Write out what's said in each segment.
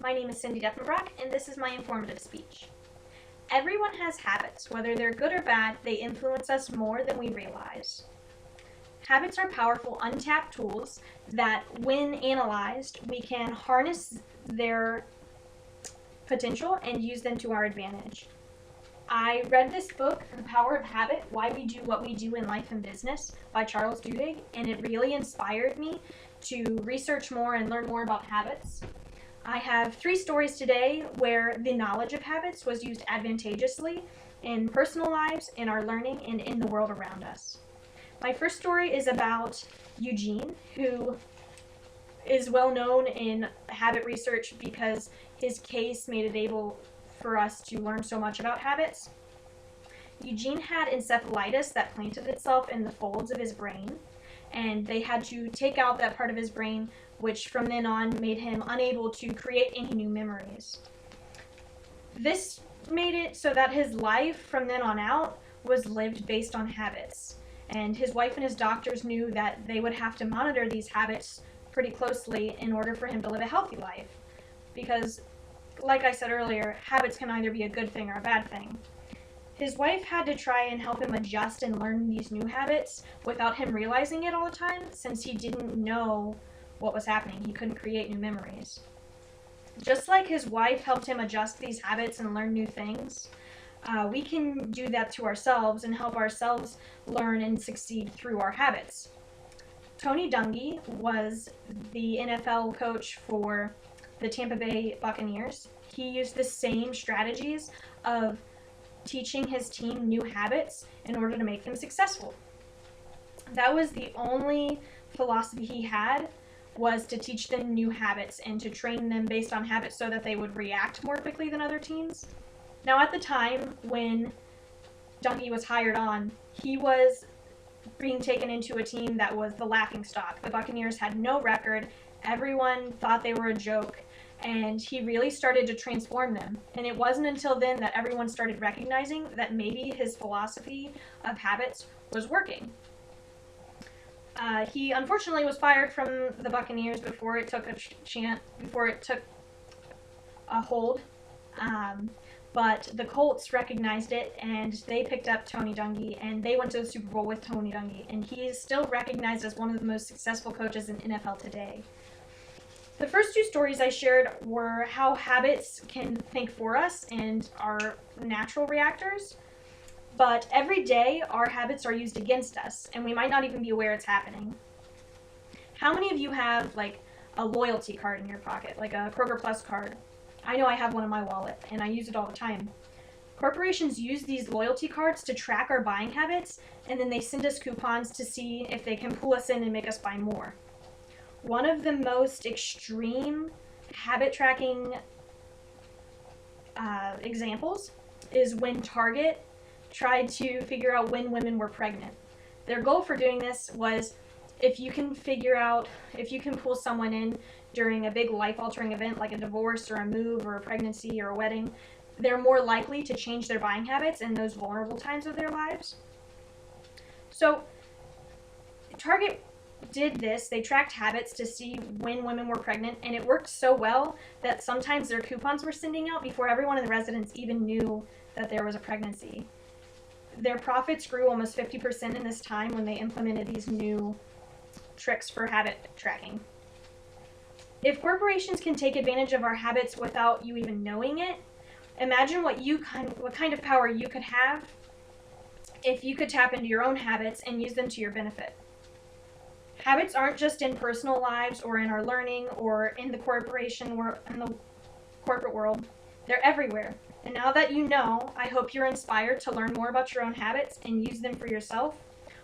My name is Depenbrock, and this is my informative speech. Everyone has habits. Whether they're good or bad, they influence us more than we realize. Habits are powerful, untapped tools that, when analyzed, we can harness their potential and use them to our advantage. I read this book, The Power of Habit, Why We Do What We Do in Life and Business by Charles Duhigg, and it really inspired me to research more and learn more about habits. I have 3 stories today where the knowledge of habits was used advantageously in personal lives, in our learning, and in the world around us. My first story is about Eugene, who is well known in habit research because his case made it able for us to learn so much about habits. Eugene had encephalitis that planted itself in the folds of his brain, and they had to take out that part of his brain, which from then on made him unable to create any new memories. This made it so that his life from then on out was lived based on habits, and his wife and his doctors knew that they would have to monitor these habits pretty closely in order for him to live a healthy life, because like I said earlier, habits can either be a good thing or a bad thing. His wife had to try and help him adjust and learn these new habits without him realizing it all the time, since he didn't know what was happening. He couldn't create new memories. Just like his wife helped him adjust these habits and learn new things, we can do that to ourselves and help ourselves learn and succeed through our habits. Tony Dungy was the NFL coach for the Tampa Bay Buccaneers. He used the same strategies of teaching his team new habits in order to make them successful. That was the only philosophy he had, was to teach them new habits and to train them based on habits so that they would react more quickly than other teams. Now, at the time when Dungy was hired on, he was being taken into a team that was the laughingstock. The Buccaneers had no record. Everyone thought they were a joke, and he really started to transform them. And it wasn't until then that everyone started recognizing that maybe his philosophy of habits was working. He unfortunately was fired from the Buccaneers before it took a hold. But the Colts recognized it, and they picked up Tony Dungy, and they went to the Super Bowl with Tony Dungy, and he is still recognized as one of the most successful coaches in NFL today. The first 2 stories I shared were how habits can think for us and are natural reactors, but every day our habits are used against us, and we might not even be aware it's happening. How many of you have like a loyalty card in your pocket, like a Kroger Plus card? I know I have one in my wallet, and I use it all the time. Corporations use these loyalty cards to track our buying habits, and then they send us coupons to see if they can pull us in and make us buy more. One of the most extreme habit tracking examples is when Target tried to figure out when women were pregnant. Their goal for doing this was, if you can pull someone in during a big life-altering event like a divorce or a move or a pregnancy or a wedding, they're more likely to change their buying habits in those vulnerable times of their lives. So Target did this. They tracked habits to see when women were pregnant, and it worked so well that sometimes their coupons were sending out before everyone in the residence even knew that there was a pregnancy. Their profits grew almost 50% in this time when they implemented these new tricks for habit tracking. If corporations can take advantage of our habits without you even knowing it, imagine what kind of power you could have if you could tap into your own habits and use them to your benefit. Habits aren't just in personal lives or in our learning or in the corporation or in the corporate world. They're everywhere. And now that you know, I hope you're inspired to learn more about your own habits and use them for yourself.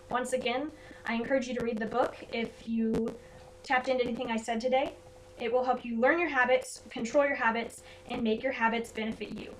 Once again, I encourage you to read the book if you tapped into anything I said today. It will help you learn your habits, control your habits, and make your habits benefit you.